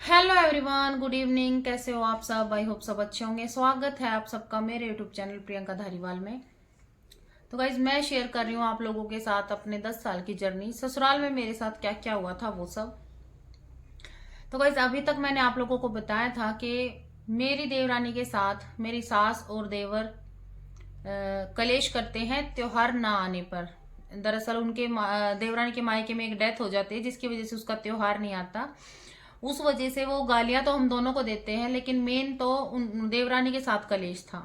Hello everyone, good evening. कैसे हो आप सब? आई होप सब अच्छे होंगे। स्वागत है आप सबका मेरे यूट्यूब चैनल प्रियंका धारीवाल में। तो गाइज, मैं शेयर कर रही हूँ आप लोगों के साथ अपने 10 साल की जर्नी। ससुराल में मेरे साथ क्या क्या हुआ था वो सब। तो गाइज, अभी तक मैंने आप लोगों को बताया था कि मेरी देवरानी के साथ मेरी सास और देवर कलेश करते हैं त्योहार ना आने पर। दरअसल उनके देवरानी के मायके में एक डेथ हो जाती है, जिसकी वजह से उसका त्योहार नहीं आता। उस वजह से वो गालियां तो हम दोनों को देते हैं, लेकिन मेन तो उन देवरानी के साथ कलेश था।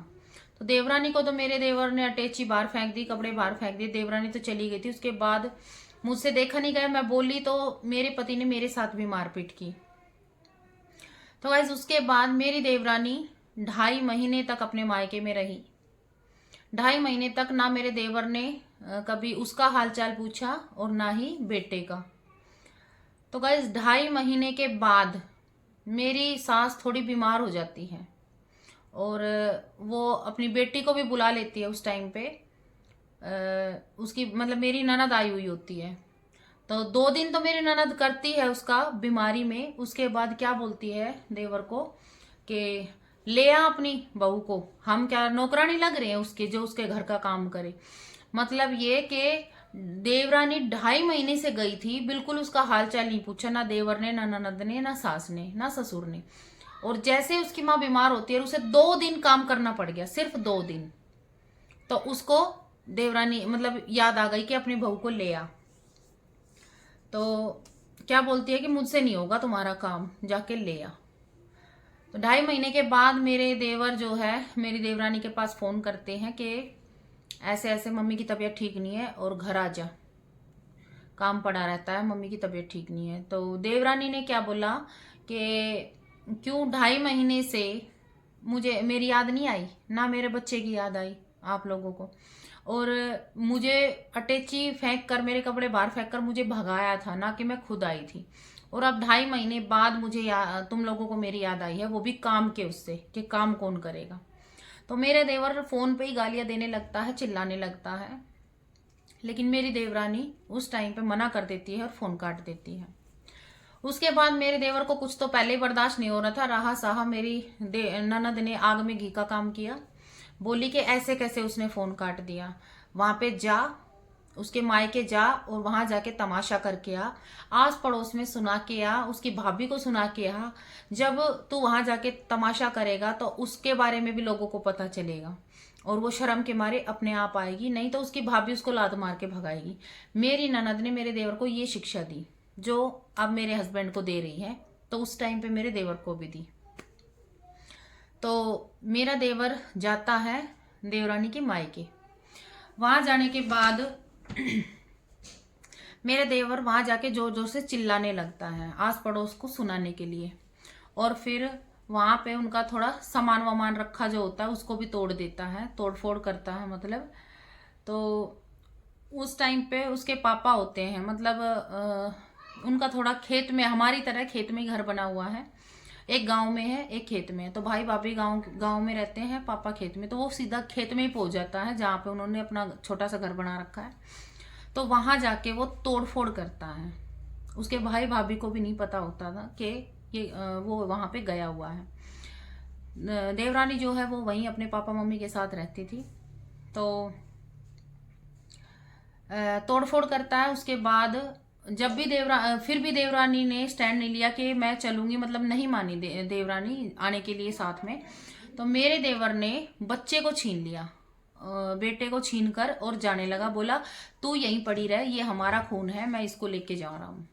तो देवरानी को तो मेरे देवर ने अटैची बाहर फेंक दी, कपड़े बाहर फेंक दिए। देवरानी तो चली गई थी। उसके बाद मुझसे देखा नहीं गया, मैं बोली तो मेरे पति ने मेरे साथ भी मारपीट की। तो गाइज, उसके बाद मेरी देवरानी 2.5 महीने तक अपने मायके में रही। 2.5 महीने तक ना मेरे देवर ने कभी उसका हालचाल पूछा और ना ही बेटे का। तो गाइज, 2.5 महीने के बाद मेरी सास थोड़ी बीमार हो जाती है और वो अपनी बेटी को भी बुला लेती है उस टाइम पे। उसकी मतलब मेरी ननद आई हुई होती है। तो 2 दिन तो मेरी ननद करती है उसका बीमारी में। उसके बाद क्या बोलती है देवर को कि ले आ अपनी बहू को, हम क्या नौकरानी लग रहे हैं उसके जो उसके घर का काम करे। मतलब ये कि देवरानी 2.5 महीने से गई थी, बिल्कुल उसका हालचाल नहीं पूछा, ना देवर ने, ना ननद ने, ना सास ने, ना ससुर ने। और जैसे उसकी माँ बीमार होती है, उसे 2 दिन काम करना पड़ गया, सिर्फ 2 दिन। तो उसको देवरानी मतलब याद आ गई कि अपनी बहू को ले आ। तो क्या बोलती है कि मुझसे नहीं होगा तुम्हारा काम, जाके ले आ। तो 2.5 महीने के बाद मेरे देवर जो है मेरी देवरानी के पास फोन करते हैं कि ऐसे ऐसे मम्मी की तबीयत ठीक नहीं है और घर आ जा, काम पड़ा रहता है, मम्मी की तबीयत ठीक नहीं है। तो देवरानी ने क्या बोला कि क्यों 2.5 महीने से मुझे मेरी याद नहीं आई, ना मेरे बच्चे की याद आई आप लोगों को। और मुझे अटैची फेंक कर, मेरे कपड़े बाहर फेंक कर मुझे भगाया था, ना कि मैं खुद आई थी। और अब 2.5 महीने बाद मुझे तुम लोगों को मेरी याद आई है, वो भी काम के उससे कि काम कौन करेगा। तो मेरे देवर फोन पे ही गालियां देने लगता है, चिल्लाने लगता है। लेकिन मेरी देवरानी उस टाइम पे मना कर देती है और फोन काट देती है। उसके बाद मेरे देवर को कुछ तो पहले ही बर्दाश्त नहीं हो रहा था। रहा सहा मेरी ननद ने आग में घी का काम किया। बोली कि ऐसे कैसे उसने फोन काट दिया, वहां पे जा, उसके मायके जा और वहां जाके तमाशा करके आ, आस पड़ोस में सुना के आ, उसकी भाभी को सुना के आ। जब तू वहां जाके तमाशा करेगा तो उसके बारे में भी लोगों को पता चलेगा और वो शर्म के मारे अपने आप आएगी, नहीं तो उसकी भाभी उसको लात मार के भगाएगी। मेरी ननद ने मेरे देवर को ये शिक्षा दी जो अब मेरे हस्बैंड को दे रही है, तो उस टाइम पे मेरे देवर को भी दी। तो मेरा देवर जाता है देवरानी के मायके। वहां जाने के बाद मेरे देवर वहां जाके जोर जोर से चिल्लाने लगता है आस पड़ोस को सुनाने के लिए। और फिर वहां पे उनका थोड़ा सामान वामान रखा जो होता है उसको भी तोड़ देता है, तोड़ फोड़ करता है मतलब। तो उस टाइम पे उसके पापा होते हैं, मतलब उनका थोड़ा खेत में, हमारी तरह खेत में ही घर बना हुआ है। एक गांव में है, एक खेत में है। तो भाई भाभी गांव गांव में रहते हैं, पापा खेत में। तो वो सीधा खेत में ही पहुंच जाता है जहाँ पे उन्होंने अपना छोटा सा घर बना रखा है। तो वहां जाके वो तोड़ फोड़ करता है। उसके भाई भाभी को भी नहीं पता होता था कि ये वो वहां पे गया हुआ है। देवरानी जो है वो वहीं अपने पापा मम्मी के साथ रहती थी। तो तोड़फोड़ करता है। उसके बाद जब भी फिर भी देवरानी ने स्टैंड नहीं लिया कि मैं चलूंगी, मतलब नहीं मानी देवरानी आने के लिए साथ में। तो मेरे देवर ने बच्चे को छीन लिया, बेटे को छीन कर और जाने लगा। बोला तू यहीं पड़ी रह, ये हमारा खून है, मैं इसको लेके जा रहा हूँ।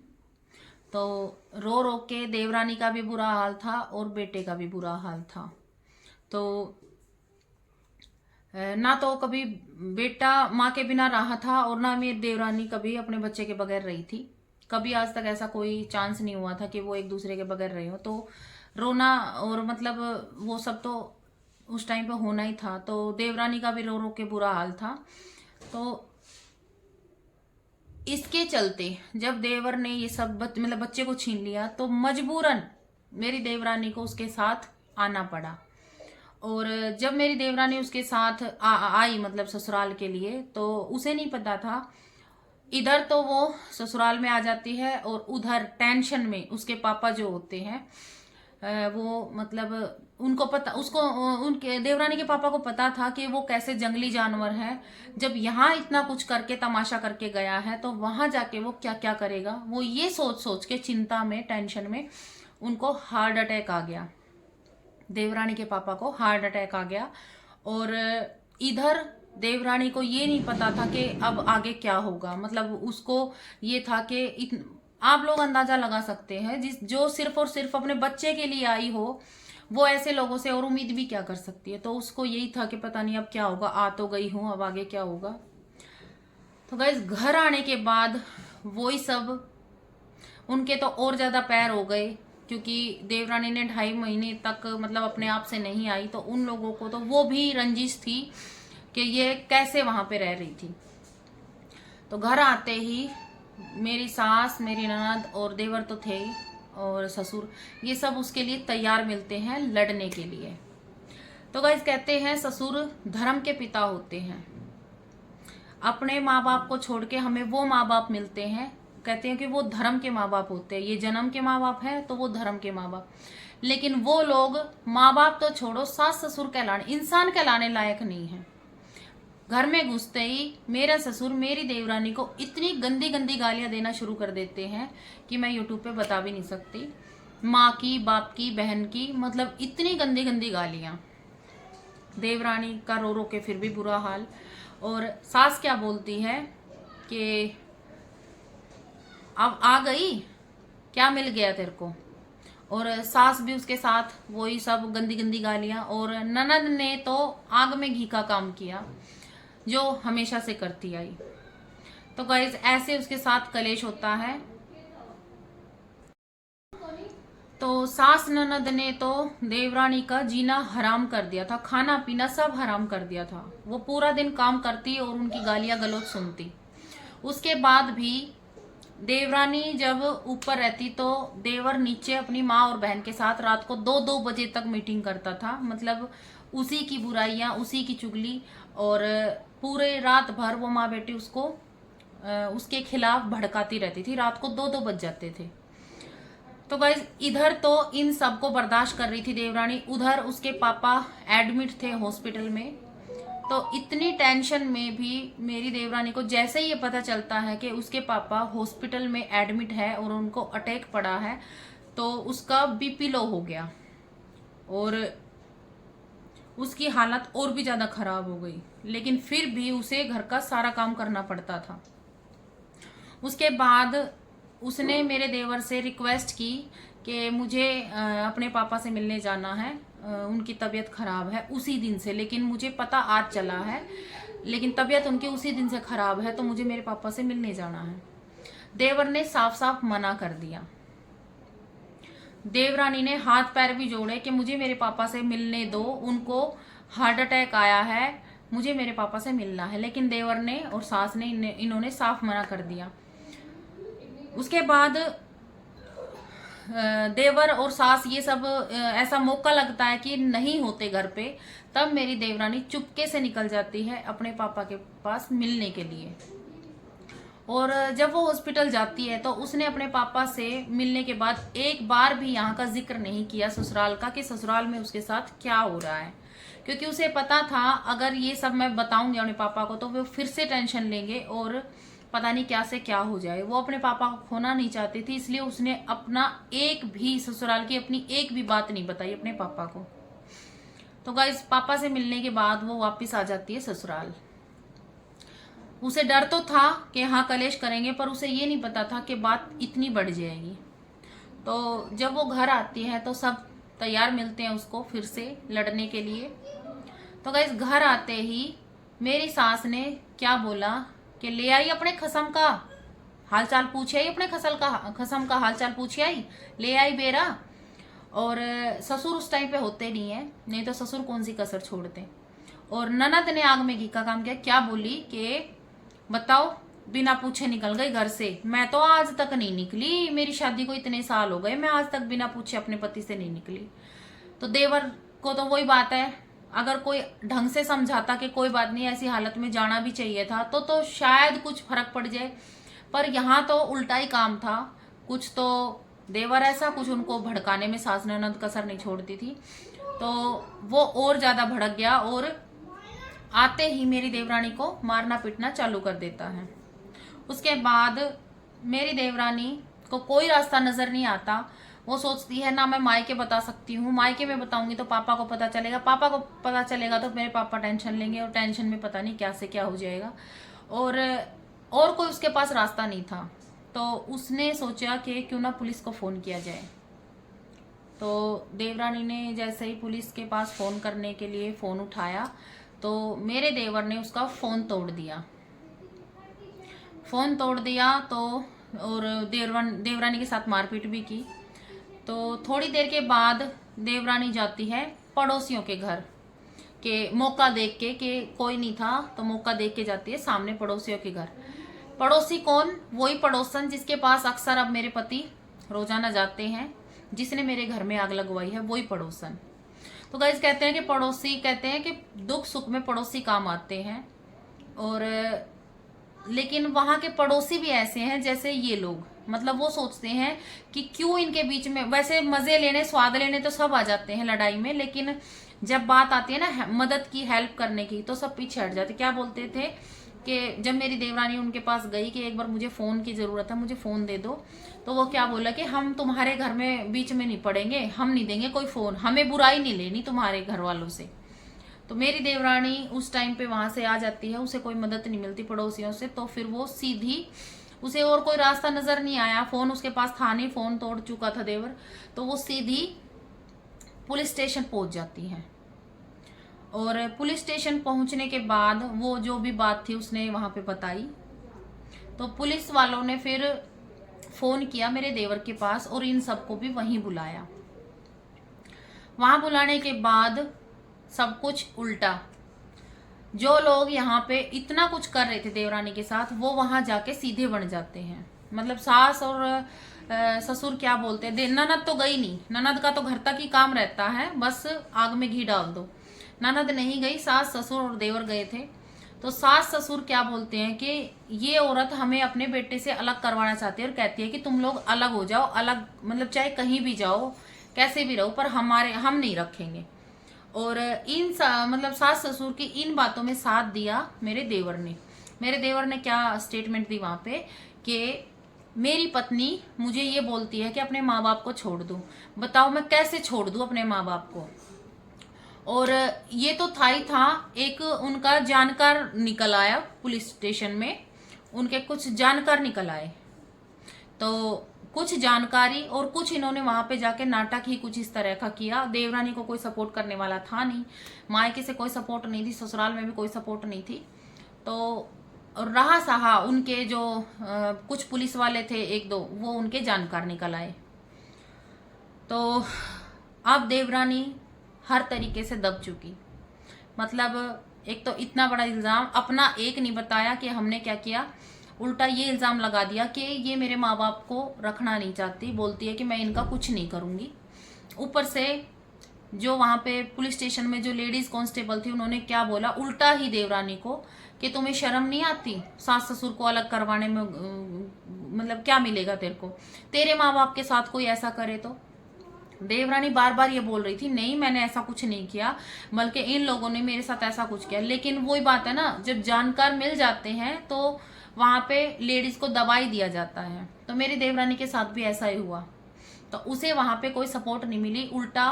तो रो रो के देवरानी का भी बुरा हाल था और बेटे का भी बुरा हाल था। तो ना तो कभी बेटा माँ के बिना रहा था और ना मेरी देवरानी कभी अपने बच्चे के बगैर रही थी। कभी आज तक ऐसा कोई चांस नहीं हुआ था कि वो एक दूसरे के बगैर रहे हो। तो रोना और मतलब वो सब तो उस टाइम पे होना ही था। तो देवरानी का भी रो रो के बुरा हाल था। तो इसके चलते जब देवर ने ये सब मतलब बच्चे को छीन लिया, तो मजबूरन मेरी देवरानी को उसके साथ आना पड़ा। और जब मेरी देवरानी उसके साथ आई मतलब ससुराल के लिए, तो उसे नहीं पता था इधर तो वो ससुराल में आ जाती है और उधर टेंशन में उसके पापा जो होते हैं वो मतलब उनको पता, उसको उनके देवरानी के पापा को पता था कि वो कैसे जंगली जानवर है। जब यहाँ इतना कुछ करके तमाशा करके गया है तो वहां जाके वो क्या क्या करेगा, वो ये सोच सोच के चिंता में टेंशन में उनको हार्ट अटैक आ गया। देवरानी के पापा को हार्ट अटैक आ गया। और इधर देवरानी को ये नहीं पता था कि अब आगे क्या होगा। मतलब उसको ये था कि आप लोग अंदाजा लगा सकते हैं, जिस जो सिर्फ और सिर्फ अपने बच्चे के लिए आई हो वो ऐसे लोगों से और उम्मीद भी क्या कर सकती है। तो उसको यही था कि पता नहीं अब क्या होगा, आ तो गई हूं, अब आगे क्या होगा। तो गाइस घर आने के बाद वही सब उनके तो और ज्यादा पैर हो गए, क्योंकि देवरानी ने 2.5 महीने तक मतलब अपने आप से नहीं आई। तो उन लोगों को तो वो भी रंजिश थी कि ये कैसे वहां पे रह रही थी। तो घर आते ही मेरी सास, मेरी ननद और देवर तो थे ही, और ससुर, ये सब उसके लिए तैयार मिलते हैं लड़ने के लिए। तो गाइस कहते हैं ससुर धर्म के पिता होते हैं। अपने माँ बाप को छोड़ के हमें वो माँ बाप मिलते हैं, कहते हैं कि वो धर्म के माँ बाप होते हैं। ये जन्म के माँ बाप हैं तो वो धर्म के माँ बाप। लेकिन वो लोग माँ बाप तो छोड़ो, सास ससुर कहलाने, इंसान कहलाने लायक नहीं है। घर में घुसते ही मेरा ससुर मेरी देवरानी को इतनी गंदी गंदी गालियां देना शुरू कर देते हैं कि मैं यूट्यूब पे बता भी नहीं सकती। माँ की, बाप की, बहन की, मतलब इतनी गंदी गंदी गालियां। देवरानी का रो रो के फिर भी बुरा हाल। और सास क्या बोलती है कि अब आ गई, क्या मिल गया तेरे को। और सास भी उसके साथ वही सब गंदी गंदी गालियां। और ननद ने तो आग में घी का काम किया, जो हमेशा से करती आई। तो गाइस ऐसे उसके साथ कलेश होता है। तो सास ननद ने तो देवरानी का जीना हराम कर दिया था, खाना पीना सब हराम कर दिया था। वो पूरा दिन काम करती और उनकी गालियां गलौज सुनती। उसके बाद भी देवरानी जब ऊपर रहती तो देवर नीचे अपनी माँ और बहन के साथ रात को 2-2 बजे तक मीटिंग करता था। मतलब उसी की बुराइयां, उसी की चुगली, और पूरे रात भर वो माँ बेटी उसको उसके खिलाफ भड़काती रहती थी। रात को 2-2 बज जाते थे। तो गाइस इधर तो इन सबको बर्दाश्त कर रही थी देवरानी, उधर उसके पापा एडमिट थे हॉस्पिटल में। तो इतनी टेंशन में भी मेरी देवरानी को जैसे ही ये पता चलता है कि उसके पापा हॉस्पिटल में एडमिट है और उनको अटैक पड़ा है, तो उसका बीपी लो हो गया और उसकी हालत और भी ज्यादा खराब हो गई। लेकिन फिर भी उसे घर का सारा काम करना पड़ता था। उसके बाद उसने मेरे देवर से रिक्वेस्ट की कि मुझे अपने पापा से मिलने जाना है, उनकी तबीयत खराब है उसी दिन से। लेकिन मुझे पता आज चला है, लेकिन तबीयत उनकी उसी दिन से खराब है, तो मुझे मेरे पापा से मिलने जाना है। देवर ने साफ साफ मना कर दिया। देवरानी ने हाथ पैर भी जोड़े कि मुझे मेरे पापा से मिलने दो, उनको हार्ट अटैक आया है, मुझे मेरे पापा से मिलना है। लेकिन देवर ने और सास ने इन्होंने साफ मना कर दिया। उसके बाद देवर और सास ये सब ऐसा मौका लगता है कि नहीं होते घर पे, तब मेरी देवरानी चुपके से निकल जाती है अपने पापा के पास मिलने के लिए। और जब वो हॉस्पिटल जाती है तो उसने अपने पापा से मिलने के बाद एक बार भी यहाँ का जिक्र नहीं किया ससुराल का, कि ससुराल में उसके साथ क्या हो रहा है। क्योंकि उसे पता था अगर ये सब मैं बताऊंगी अपने पापा को तो वो फिर से टेंशन लेंगे और पता नहीं क्या से क्या हो जाए। वो अपने पापा को खोना नहीं चाहती थी, इसलिए उसने अपना एक भी ससुराल की अपनी एक भी बात नहीं बताई अपने पापा को। तो गाइस पापा से मिलने के बाद वो वापस आ जाती है ससुराल। उसे डर तो था कि हाँ कलेश करेंगे, पर उसे ये नहीं पता था कि बात इतनी बढ़ जाएगी। तो जब वो घर आती है तो सब तैयार मिलते हैं उसको फिर से लड़ने के लिए। तो गाइस घर आते ही मेरी सास ने क्या बोला कि ले आई अपने खसम का हालचाल पूछे आई, अपने खसम का हालचाल पूछे आई, ले आई बेरा। और ससुर उस टाइम पे होते नहीं है, नहीं तो ससुर कौन सी कसर छोड़ते। और ननद ने आग में घी का काम किया। क्या बोली कि बताओ बिना पूछे निकल गई घर से। मैं तो आज तक नहीं निकली, मेरी शादी को इतने साल हो गए, मैं आज तक बिना पूछे अपने पति से नहीं निकली। तो देवर को तो वही बात है, अगर कोई ढंग से समझाता कि कोई बात नहीं ऐसी हालत में जाना भी चाहिए था तो शायद कुछ फर्क पड़ जाए। पर यहाँ तो उल्टा ही काम था। कुछ तो देवर ऐसा, कुछ उनको भड़काने में सास ननद कसर नहीं छोड़ती थी, तो वो और ज्यादा भड़क गया और आते ही मेरी देवरानी को मारना पीटना चालू कर देता है। उसके बाद मेरी देवरानी को कोई रास्ता नजर नहीं आता। वो सोचती है ना मैं मायके बता सकती हूँ, मायके में बताऊंगी तो पापा को पता चलेगा, पापा को पता चलेगा तो मेरे पापा टेंशन लेंगे और टेंशन में पता नहीं क्या से क्या हो जाएगा। और कोई उसके पास रास्ता नहीं था, तो उसने सोचा कि क्यों ना पुलिस को फोन किया जाए। तो देवरानी ने जैसे ही पुलिस के पास फोन करने के लिए फोन उठाया तो मेरे देवर ने उसका फोन तोड़ दिया। फोन तोड़ दिया तो और देवरानी के साथ मारपीट भी की। तो थोड़ी देर के बाद देवरानी जाती है पड़ोसियों के घर के मौका देख के कि कोई नहीं था, तो मौका देख के जाती है सामने पड़ोसियों के घर। पड़ोसी कौन? वही पड़ोसन जिसके पास अक्सर अब मेरे पति रोजाना जाते हैं, जिसने मेरे घर में आग लगवाई है, वही पड़ोसन। तो गाइस कहते हैं कि पड़ोसी, कहते हैं कि दुख सुख में पड़ोसी काम आते हैं। और लेकिन वहां के पड़ोसी भी ऐसे हैं जैसे ये लोग, मतलब वो सोचते हैं कि क्यों इनके बीच में, वैसे मजे लेने स्वाद लेने तो सब आ जाते हैं लड़ाई में, लेकिन जब बात आती है ना मदद की, हेल्प करने की, तो सब पीछे हट जाते। क्या बोलते थे कि जब मेरी देवरानी उनके पास गई कि एक बार मुझे फोन की जरूरत है, मुझे फोन दे दो, तो वो क्या बोला कि हम तुम्हारे घर में बीच में नहीं पड़ेंगे, हम नहीं देंगे कोई फोन, हमें बुराई नहीं लेनी तुम्हारे घर वालों से। तो मेरी देवरानी उस टाइम पे वहां से आ जाती है, उसे कोई मदद नहीं मिलती पड़ोसियों से, तो फिर वो सीधी, उसे और कोई रास्ता नजर नहीं आया, फोन उसके पास था नहीं, फोन तोड़ चुका था देवर, तो वो सीधी पुलिस स्टेशन पहुंच जाती है। और पुलिस स्टेशन पहुंचने के बाद वो जो भी बात थी उसने वहां पे बताई। तो पुलिस वालों ने फिर फोन किया मेरे देवर के पास और इन सबको भी वहीं बुलाया। वहां बुलाने के बाद सब कुछ उल्टा, जो लोग यहाँ पे इतना कुछ कर रहे थे देवरानी के साथ, वो वहां जाके सीधे बन जाते हैं। मतलब सास और ससुर क्या बोलते हैं, ननद तो गई नहीं, ननद का तो घर तक ही काम रहता है, बस आग में घी डाल दो। ननद नहीं गई, सास ससुर और देवर गए थे। तो सास ससुर क्या बोलते हैं कि ये औरत हमें अपने बेटे से अलग करवाना चाहती है और कहती है कि तुम लोग अलग हो जाओ, अलग मतलब चाहे कहीं भी जाओ, कैसे भी रहो, पर हम नहीं रखेंगे। और मतलब सास ससुर की इन बातों में साथ दिया मेरे देवर ने। मेरे देवर ने क्या स्टेटमेंट दी वहां पे कि मेरी पत्नी मुझे ये बोलती है कि अपने माँ बाप को छोड़ दूं, बताओ मैं कैसे छोड़ दूं अपने माँ बाप को। और ये तो था ही था, एक उनका जानकार निकल आया पुलिस स्टेशन में, उनके कुछ जानकार निकल आए, तो कुछ जानकारी और कुछ इन्होंने वहां पे जाके नाटक ही कुछ इस तरह का किया। देवरानी को कोई सपोर्ट करने वाला था नहीं, मायके से कोई सपोर्ट नहीं थी, ससुराल में भी कोई सपोर्ट नहीं थी। तो रहा सहा उनके जो कुछ पुलिस वाले थे एक दो, वो उनके जानकार निकल आए। तो अब देवरानी हर तरीके से दब चुकी। मतलब एक तो इतना बड़ा इल्जाम, अपना एक नहीं बताया कि हमने क्या किया, उल्टा ये इल्जाम लगा दिया कि ये मेरे माँ बाप को रखना नहीं चाहती, बोलती है कि मैं इनका कुछ नहीं करूंगी। ऊपर से जो वहां पे पुलिस स्टेशन में जो लेडीज कांस्टेबल थी, उन्होंने क्या बोला उल्टा ही देवरानी को कि तुम्हें शर्म नहीं आती सास ससुर को अलग करवाने में, मतलब क्या मिलेगा तेरे को, तेरे माँ बाप के साथ कोई ऐसा करे तो। देवरानी बार बार ये बोल रही थी नहीं मैंने ऐसा कुछ नहीं किया, बल्कि इन लोगों ने मेरे साथ ऐसा कुछ किया। लेकिन वही बात है ना, जब जानकार मिल जाते हैं तो वहां पे लेडीज को दबा ही दिया जाता है। तो मेरी देवरानी के साथ भी ऐसा ही हुआ, तो उसे वहां पे कोई सपोर्ट नहीं मिली, उल्टा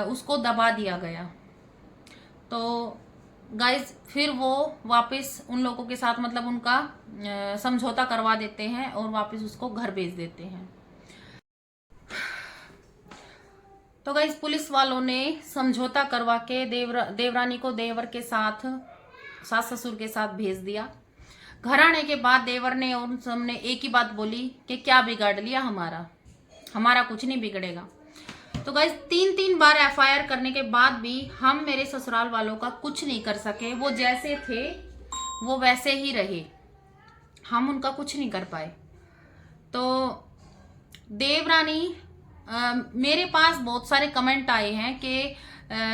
उसको दबा दिया गया। तो गाइज फिर वो वापस उन लोगों के साथ, मतलब उनका समझौता करवा देते हैं और वापस उसको घर भेज देते हैं। तो गाइस पुलिस वालों ने समझौता करवा के देवरानी को देवर के साथ, सास ससुर के साथ भेज दिया। घर आने के बाद देवर ने और सबने एक ही बात बोली कि क्या बिगाड़ लिया हमारा कुछ नहीं बिगड़ेगा। तो गाइस 3 बार एफआईआर करने के बाद भी हम मेरे ससुराल वालों का कुछ नहीं कर सके, वो जैसे थे वो वैसे ही रहे, हम उनका कुछ नहीं कर पाए। तो देवरानी मेरे पास बहुत सारे कमेंट आए हैं कि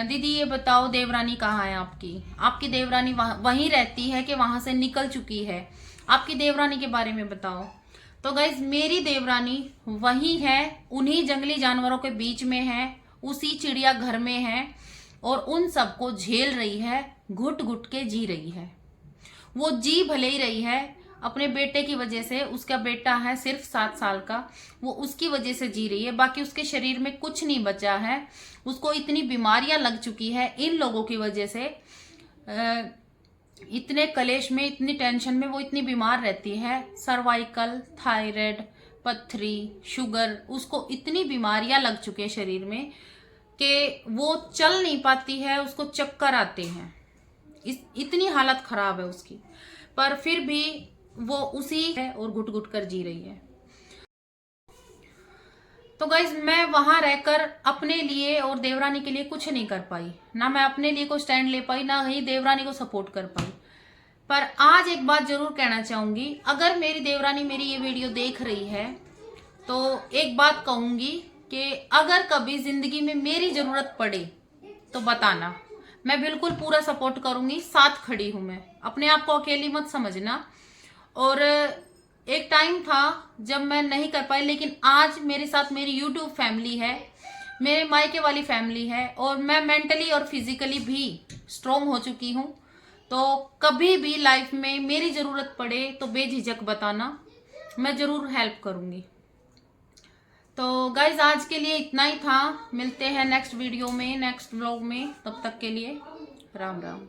दीदी ये बताओ देवरानी कहाँ है आपकी देवरानी वहीं रहती है कि वहां से निकल चुकी है। आपकी देवरानी के बारे में बताओ। तो गाइज मेरी देवरानी वही है, उन्हीं जंगली जानवरों के बीच में है, उसी चिड़िया घर में है और उन सबको झेल रही है, घुट घुट के जी रही है। वो जी भले ही रही है अपने बेटे की वजह से, उसका बेटा है सिर्फ 7 साल का, वो उसकी वजह से जी रही है, बाकी उसके शरीर में कुछ नहीं बचा है। उसको इतनी बीमारियां लग चुकी है इन लोगों की वजह से, इतने कलेश में, इतनी टेंशन में वो इतनी बीमार रहती है। सर्वाइकल, थायराइड, पथरी, शुगर, उसको इतनी बीमारियां लग चुकी है शरीर में कि वो चल नहीं पाती है, उसको चक्कर आते हैं, इतनी हालत खराब है उसकी। पर फिर भी वो उसी है और घुट घुट कर जी रही है। तो गाइज मैं वहां रहकर अपने लिए और देवरानी के लिए कुछ नहीं कर पाई, ना मैं अपने लिए कोई स्टैंड ले पाई, ना ही देवरानी को सपोर्ट कर पाई। पर आज एक बात जरूर कहना चाहूंगी, अगर मेरी देवरानी मेरी ये वीडियो देख रही है तो एक बात कहूंगी कि अगर कभी जिंदगी में मेरी जरूरत पड़े तो बताना, मैं बिल्कुल पूरा सपोर्ट करूंगी, साथ खड़ी हूं मैं, अपने आप को अकेली मत समझना। और एक टाइम था जब मैं नहीं कर पाई, लेकिन आज मेरे साथ मेरी यूट्यूब फैमिली है, मेरे मायके वाली फैमिली है और मैं मेंटली और फिजिकली भी स्ट्रोंग हो चुकी हूँ। तो कभी भी लाइफ में मेरी जरूरत पड़े तो बेझिझक बताना, मैं जरूर हेल्प करूंगी। तो गाइज आज के लिए इतना ही था, मिलते हैं नेक्स्ट वीडियो में, नेक्स्ट व्लॉग में, तब तक के लिए राम राम।